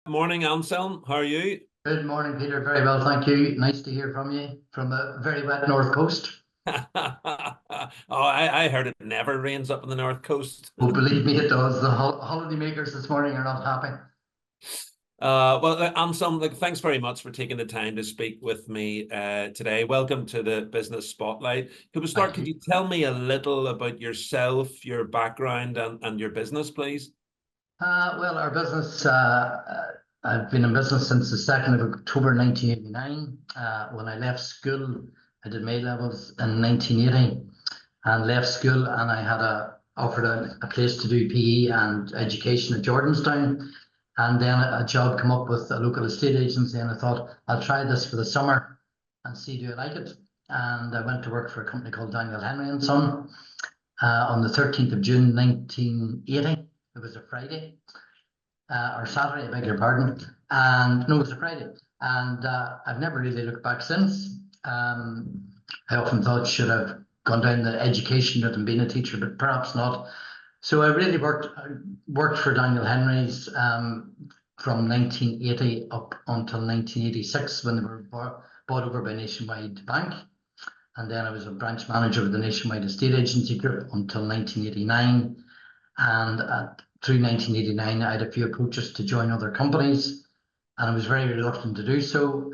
Morning, Anselm. How are you? Good morning, Peter. Very well, thank you. Nice to hear from you from a very wet north coast. I heard it never rains up on the north coast. Oh, believe me, it does. The holiday makers this morning are not happy. Anselm, thanks very much for taking the time to speak with me today. Welcome to the Business Spotlight. Thank Could you. you tell me a little about yourself, your background, and your business, please? Well, our business, I've been in business since the 2nd of October 1989. When I left school, I did my levels in 1980 and left school, and I had offered a place to do PE and education at Jordanstown. And then a job come up with a local estate agency, and I thought I'll try this for the summer and see do I like it. And I went to work for a company called Daniel Henry and Son on the 13th of June 1980. It was a Friday or Saturday, I beg your pardon. And no, it was a Friday. And I've never really looked back since. I often thought should have gone down the education route and been a teacher, but perhaps not. So I really worked for Daniel Henry's from 1980 up until 1986 when they were bought over by Nationwide Bank. And then I was a branch manager of the Nationwide Estate Agency Group until 1989. And through 1989, I had a few approaches to join other companies. And I was very reluctant to do so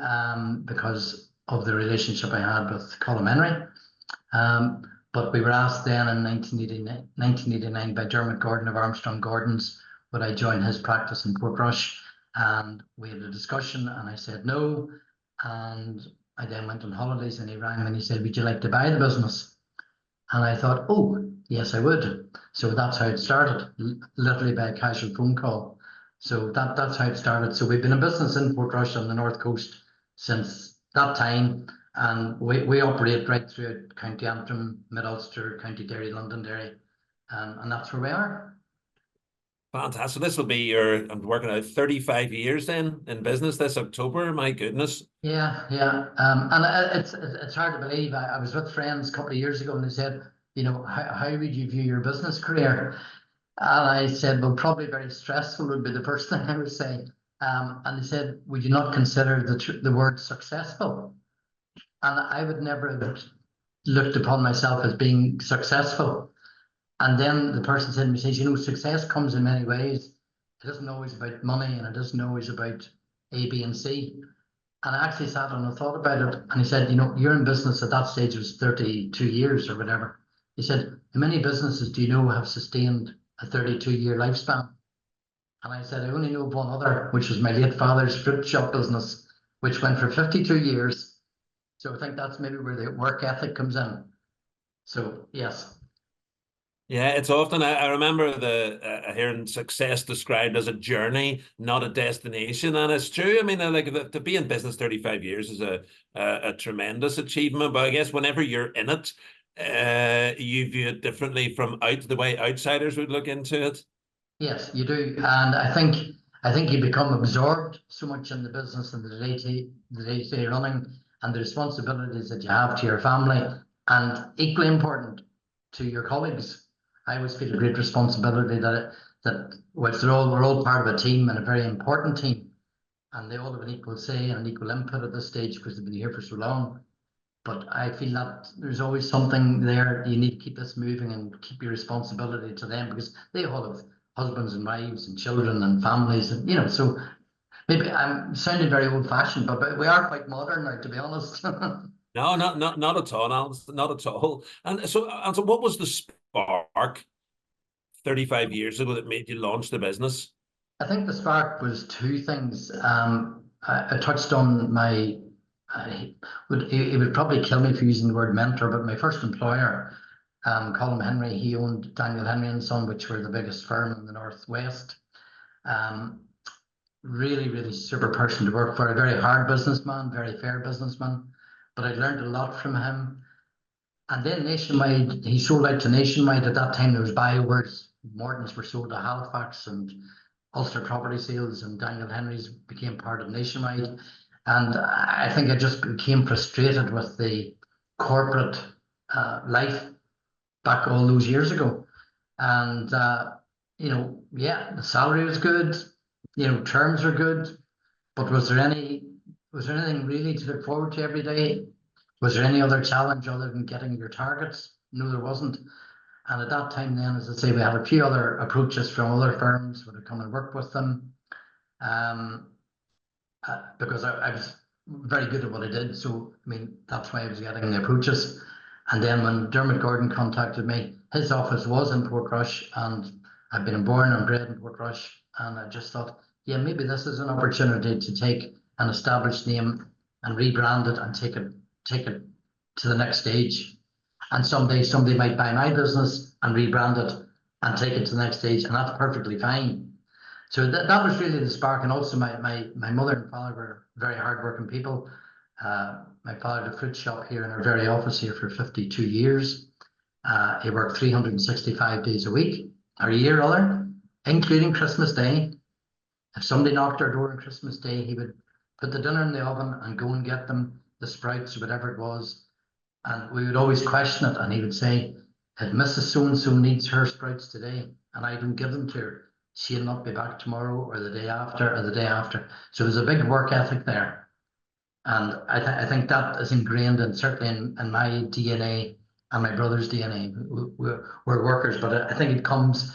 because of the relationship I had with Colm Henry. But we were asked then in 1989 by Dermot Gordon of Armstrong Gordons would I join his practice in Portrush, and we had a discussion and I said no, and I then went on holidays and he rang me and he said, would you like to buy the business? And I thought, oh yes, I would. So that's how it started, literally by a casual phone call. So that's how it started. So we've been in business in Portrush on the north coast since that time. And we operate right through County Antrim, Mid-Ulster, County Derry, Londonderry, and that's where we are. Fantastic. So this will be I'm working out 35 years then in business this October. My goodness. Yeah, yeah. And it's hard to believe. I was with friends a couple of years ago and they said, you know, how would you view your business career? And I said, well, probably very stressful would be the first thing I would say. And they said, would you not consider the word successful? And I would never have looked upon myself as being successful. And then the person said to me, says, you know, success comes in many ways. It isn't always about money and it isn't always about A, B, and C. And I actually sat and I thought about it. And he said, you know, you're in business at that stage was 32 years or whatever. He said, how many businesses do you know have sustained a 32-year lifespan? And I said, I only know of one other, which was my late father's fruit shop business, which went for 52 years. So I think that's maybe where the work ethic comes in. So yes. Yeah, it's often I remember hearing success described as a journey, not a destination, and it's true. I mean, to be in business 35 years is a tremendous achievement. But I guess whenever you're in it, you view it differently from the way outsiders would look into it. Yes, you do. And I think you become absorbed so much in the business and the day-to-day running and the responsibilities that you have to your family, and equally important to your colleagues. I always feel a great responsibility that whilst we're all part of a team and a very important team, and they all have an equal say and an equal input at this stage because they've been here for so long. But I feel that there's always something there. You need to keep this moving and keep your responsibility to them because they all have husbands and wives and children and families, and you know. So maybe I'm sounding very old-fashioned, but we are quite modern now, to be honest. No, not at all, not at all. And so, what was the spark 35 years ago that made you launch the business? I think the spark was two things. I touched on my. It would probably kill me for using the word mentor, but my first employer, Colm Henry, he owned Daniel Henry and Son, which were the biggest firm in the Northwest. Really, really super person to work for, a very hard businessman, very fair businessman, but I learned a lot from him. And then Nationwide, he sold out to Nationwide. At that time, there was buyovers. Morton's were sold to Halifax and Ulster Property Sales, and Daniel Henry's became part of Nationwide. And I think I just became frustrated with the corporate life back all those years ago. And, you know, yeah, the salary was good. terms are good, but was there anything really to look forward to every day? Was there any other challenge other than getting your targets? No, there wasn't. And at that time then, as I say, we had a few other approaches from other firms who would come and work with them. Because I was very good at what I did. So, I mean, that's why I was getting the approaches. And then when Dermot Gordon contacted me, his office was in Portrush, and I've been born and bred in Portrush. And I just thought, yeah, maybe this is an opportunity to take an established name and rebrand it and take it to the next stage. And someday somebody might buy my business and rebrand it and take it to the next stage, and that's perfectly fine. So that was really the spark. And also my mother and father were very hardworking people. My father had a fruit shop here in our very office here for 52 years. He worked 365 days a week, or a year rather, including Christmas Day. If somebody knocked our door on Christmas Day, he would put the dinner in the oven and go and get them the sprouts or whatever it was. And we would always question it. And he would say, if Mrs. So-and-so needs her sprouts today and I don't give them to her, she'll not be back tomorrow or the day after or the day after. So there's a big work ethic there. And I think that is ingrained in certainly in my DNA and my brother's DNA. We're workers, but I think it comes,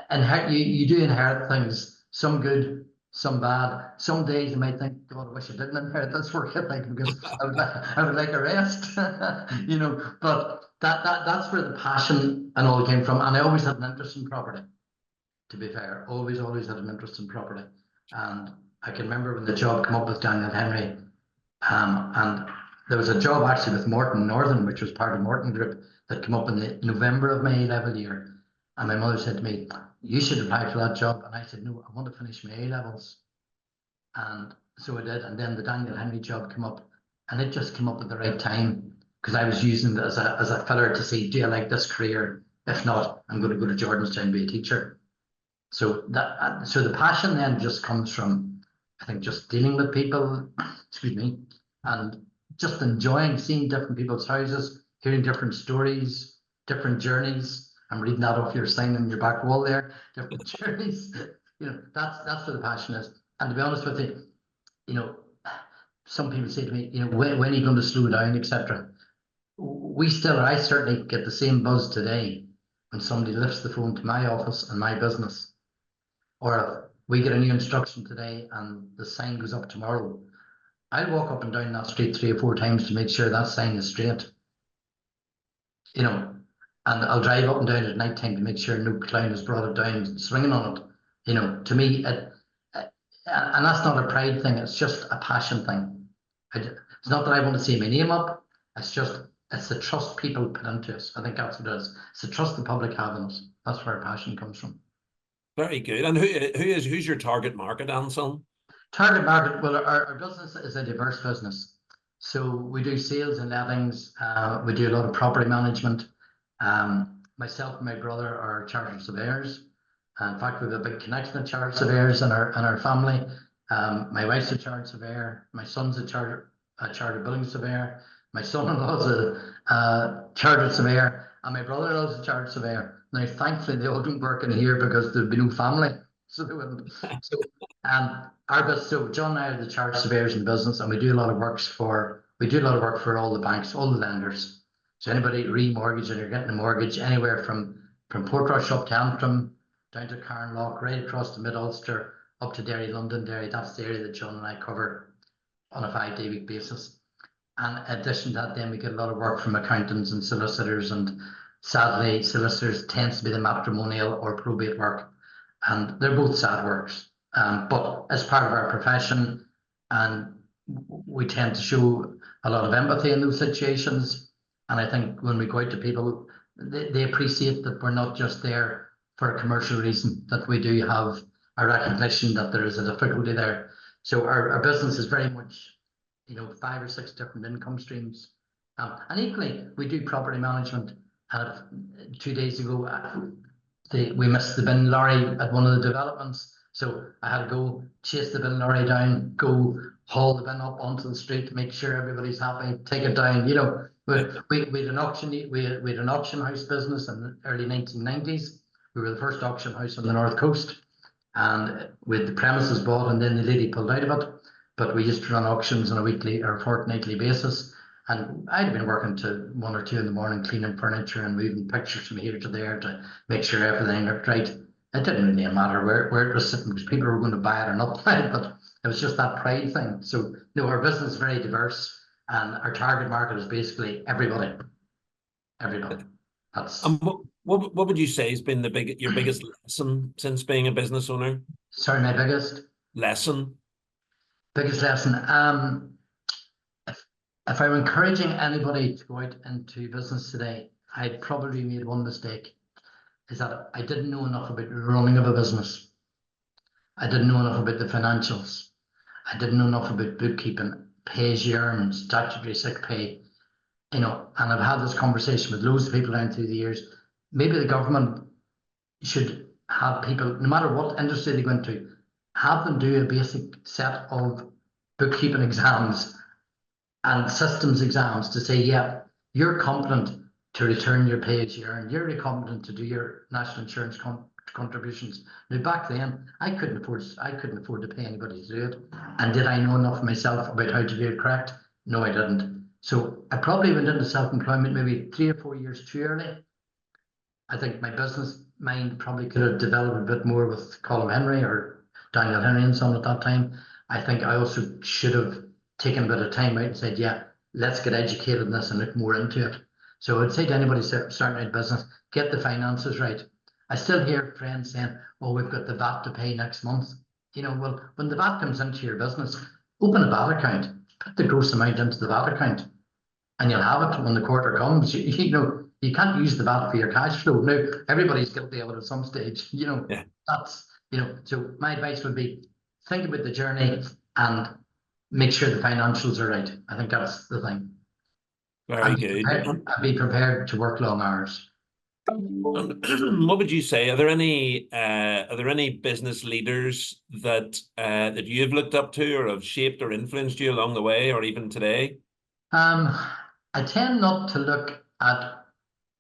and you do inherit things, some good, some bad. Some days you might think, God, I wish I didn't inherit this work ethic because I would like a rest, but that's where the passion and all came from. And I always had an interest in property, to be fair, always had an interest in property. And I can remember when the job came up with Daniel Henry, and there was a job actually with Morton Northern, which was part of Morton Group, that came up in the November of my A-level year. And my mother said to me, you should apply for that job. And I said, no, I want to finish my A-levels. And so I did. And then the Daniel Henry job came up, and it just came up at the right time because I was using it as a filler to see, do I like this career? If not, I'm going to go to Jordanstown and be a teacher. So the passion then just comes from, I think, just dealing with people, excuse me, and just enjoying seeing different people's houses, hearing different stories, different journeys. I'm reading that off your sign on your back wall there. Different journeys. That's where the passion is. And to be honest with you, some people say to me, when are you going to slow down, etc. I certainly get the same buzz today when somebody lifts the phone to my office and my business. Or if we get a new instruction today and the sign goes up tomorrow, I'll walk up and down that street 3 or 4 times to make sure that sign is straight. And I'll drive up and down at night time to make sure no clown has brought it down swinging on it. To me, and that's not a pride thing, it's just a passion thing. It's not that I want to see my name up, it's the trust people put into us. I think that's what it is. It's the trust the public have in us. That's where our passion comes from. Very good. And who's your target market, Anselm? Target market, well, our business is a diverse business. So we do sales and lettings. We do a lot of property management. Myself and my brother are chartered surveyors. In fact, we have a big connection of chartered surveyors in our family. My wife's a chartered surveyor. My son's a chartered building surveyor. My son-in-law is a chartered surveyor, and my brother-in-law is a chartered surveyor. Now, thankfully, they all don't work in here because there'd be no family, so they wouldn't. So John and I are the chartered surveyors in the business, and we do a lot of work for all the banks, all the lenders. So anybody remortgaging or getting a mortgage anywhere from Portrush up to Antrim, down to Carnlough, right across to Mid-Ulster, up to Derry, Londonderry. That's the area that John and I cover on a 5-day week basis. And in addition to that, then we get a lot of work from accountants and solicitors, and sadly, solicitors tends to be the matrimonial or probate work, and they're both sad works. But as part of our profession, and we tend to show a lot of empathy in those situations. And I think when we go out to people, they appreciate that we're not just there for a commercial reason, that we do have a recognition that there is a difficulty there. So our business is very much, 5 or 6 different income streams. And equally, we do property management. 2 days ago, we missed the bin lorry at one of the developments. So I had to go chase the bin lorry down, go haul the bin up onto the street to make sure everybody's happy, take it down. We had an auction house business in the early 1990s. We were the first auction house on the North Coast. and with the premises bought, and then the lady pulled out of it. But we used to run auctions on a weekly or fortnightly basis. And I'd been working to 1 or 2 in the morning, cleaning furniture and moving pictures from here to there to make sure everything looked right. It didn't really matter where it was sitting, because people were going to buy it or not buy it, but it was just that pride thing. So, our business is very diverse, and our target market is basically everybody. Everybody. That's. What would you say has been your biggest lesson since being a business owner? Sorry, my biggest lesson? Biggest lesson. If I were encouraging anybody to go out into business today, I'd probably made one mistake, is that I didn't know enough about the running of a business. I didn't know enough about the financials. I didn't know enough about bookkeeping, pay as you earn, statutory sick pay, and I've had this conversation with loads of people down through the years. Maybe the government should have people, no matter what industry they go into, have them do a basic set of bookkeeping exams and systems exams to say, yeah, you're competent to return your pay as you earn, you're competent to do your national insurance contributions. Now, back then, I couldn't afford to pay anybody to do it. And did I know enough myself about how to do it correct? No, I didn't. So I probably went into self-employment maybe 3 or 4 years too early. I think my business mind probably could have developed a bit more with Colin Henry or Daniel Henry and son at that time. I think I also should have taken a bit of time out and said, yeah, let's get educated in this and look more into it. So I'd say to anybody starting out business, get the finances right. I still hear friends saying, oh, we've got the VAT to pay next month. Well, when the VAT comes into your business, open a VAT account, put the gross amount into the VAT account, and you'll have it when the quarter comes. You can't use the VAT for your cash flow. Now, everybody's guilty of it at some stage. Yeah. That's, so my advice would be, think about the journey and make sure the financials are right. I think that's the thing. Very good. And be prepared to work long hours. What would you say? Are there any business leaders that you've looked up to or have shaped or influenced you along the way, or even today? I tend not to look at.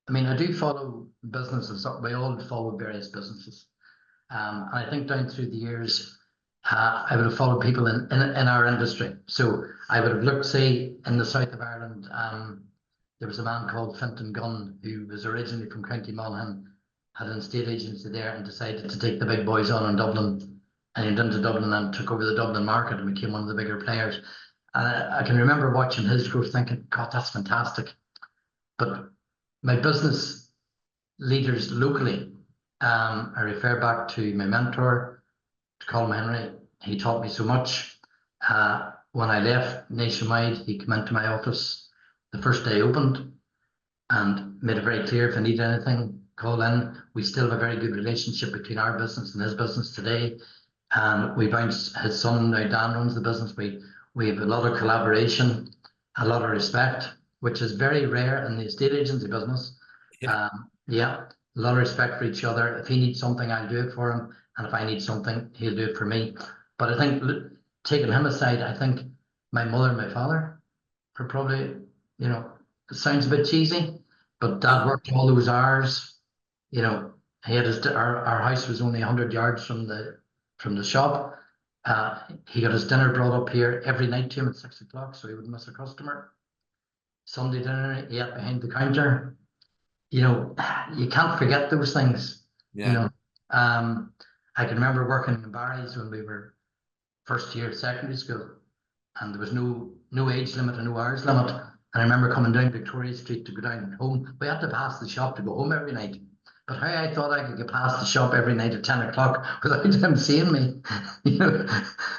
I do follow businesses. We all follow various businesses, and I think down through the years, I would have followed people in our industry. So I would have looked, say, in the south of Ireland. There was a man called Fintan Gunn, who was originally from County Monaghan, had an estate agency there and decided to take the big boys on in Dublin. And he went into Dublin and took over the Dublin market and became one of the bigger players. I can remember watching his growth thinking, God, that's fantastic. But my business leaders locally, I refer back to my mentor, to Colin Henry. He taught me so much. When I left Nationwide, he came into my office the first day I opened and made it very clear, if I need anything, call in. We still have a very good relationship between our business and his business today. And we bounce, his son now, Dan, runs the business. We have a lot of collaboration, a lot of respect, which is very rare in the estate agency business. Yeah, a lot of respect for each other. If he needs something, I'll do it for him. And if I need something, he'll do it for me. But I think, taking him aside, I think my mother and my father are probably, it sounds a bit cheesy, but Dad worked all those hours. He had our house was only 100 yards from the shop. He got his dinner brought up here every night to him at 6 o'clock, so he wouldn't miss a customer. Sunday dinner, he ate behind the counter. You can't forget those things. Yeah. I can remember working in Barry's when we were first year of secondary school, and there was no age limit and no hours limit. And I remember coming down Victoria Street to go down home. We had to pass the shop to go home every night. But how I thought I could get past the shop every night at 10 o'clock without him seeing me.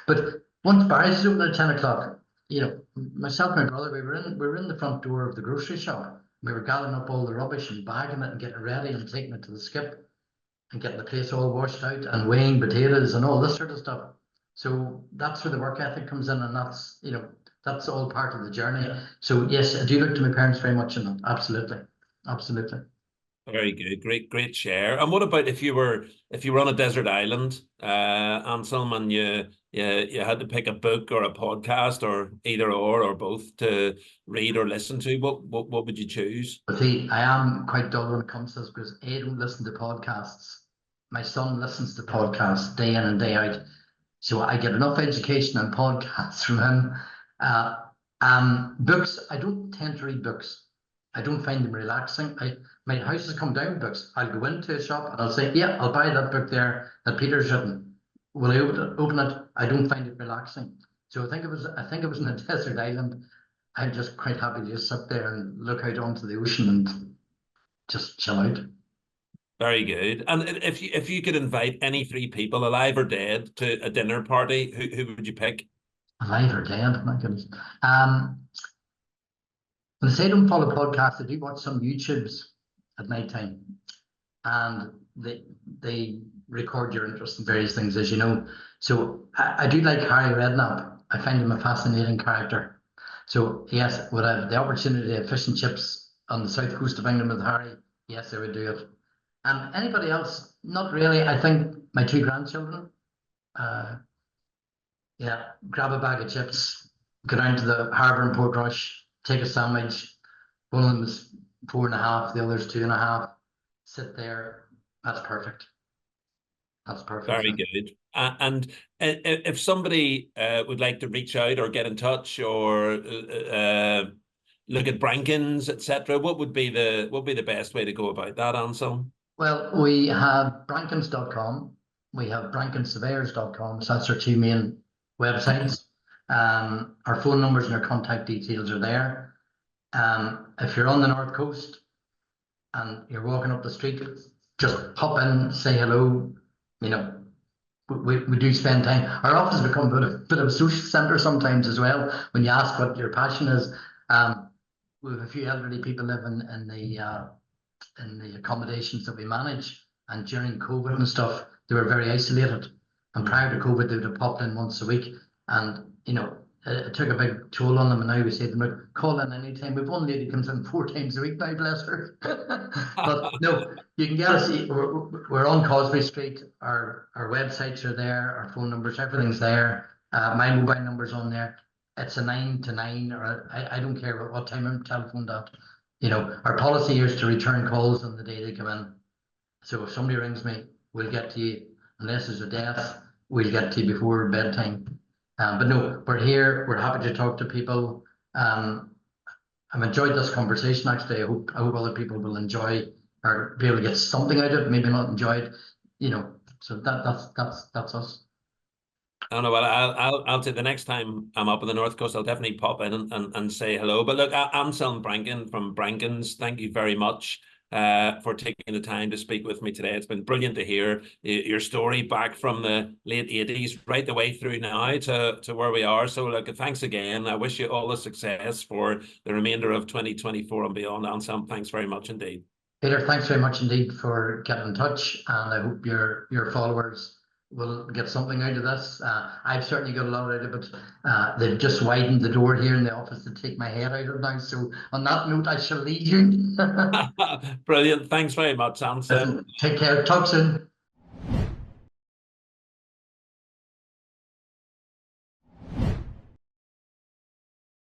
But once Barry's was open at 10 o'clock, myself and my brother, we were in the front door of the grocery shop. We were gathering up all the rubbish and bagging it and getting it ready and taking it to the skip and getting the place all washed out and weighing potatoes and all this sort of stuff. So that's where the work ethic comes in, and that's all part of the journey. So yes, I do look to my parents very much in that. Absolutely. Very good, great share. And what about if you were on a desert island, Anselm, and you had to pick a book or a podcast or either or both to read or listen to? What would you choose? But see, I am quite dull when it comes to this because I don't listen to podcasts. my son listens to podcasts day in and day out. So I get enough education and podcasts from him. Books, I don't tend to read books. I don't find them relaxing. My house has come down with books. I'll go into a shop and I'll say, yeah, I'll buy that book there that Peter's written. Will I open it? I don't find it relaxing. So I think it was in a desert island. I'm just quite happy to just sit there and look out onto the ocean and just chill out. Very good. And if you could invite any three people, alive or dead, to a dinner party, who would you pick? Alive or dead, my goodness. When I say I don't follow podcasts, I do watch some YouTubes at night time, and they record your interest in various things, as you know. So I do like Harry Redknapp. I find him a fascinating character. So yes, would I have the opportunity of fish and chips on the south coast of England with Harry? Yes, I would do it. Anybody else? Not really. I think my two grandchildren. Yeah, grab a bag of chips, go down to the harbour in Portrush, take a sandwich. One of them is 4.5, the other's 2.5. Sit there. That's perfect. That's perfect. Very good. And if somebody would like to reach out or get in touch or look at Brankins, etc., what would be the best way to go about that, Anselm? Well, we have Brankins.com. We have brankinsurveyors.com. So that's our two main websites. Our phone numbers and our contact details are there. If you're on the North Coast and you're walking up the street, just pop in, say hello. You know, we do spend time. Our office has become a bit of a social centre sometimes as well. When you ask what your passion is, we have a few elderly people living in the accommodations that we manage. And during COVID and stuff, they were very isolated. And prior to COVID, they would have popped in once a week. And, you know, it took a big toll on them. And now we say to them, call in anytime. We've one lady comes in 4 times a week now, bless her. But no, you can get us. We're on Causeway Street. Our websites are there. Our phone numbers, everything's there. My mobile number's on there. It's a 9 to 9, or I don't care what time I'm telephoned at. You know, our policy is to return calls on the day they come in. So if somebody rings me, we'll get to you. Unless there's a death, we'll get to you before bedtime. But no, we're here. We're happy to talk to people. I've enjoyed this conversation. Actually, I hope other people will enjoy or be able to get something out of it. Maybe not enjoy it. You know, so that's us. I don't know. Well, I'll say the next time I'm up on the North Coast, I'll definitely pop in and say hello. But look, Anselm Brankin from Brankins, thank you very much for taking the time to speak with me today. It's been brilliant to hear your story back from the late 80s right the way through now to where we are. So look, thanks again. I wish you all the success for the remainder of 2024 and beyond. Anselm, thanks very much indeed. Peter, thanks very much indeed for getting in touch, and I hope your followers will get something out of this. I've certainly got a lot out of it. They've just widened the door here in the office to take my head out of now. So on that note, I shall leave you. Brilliant. Thanks very much, Anselm. Take care. Talk soon.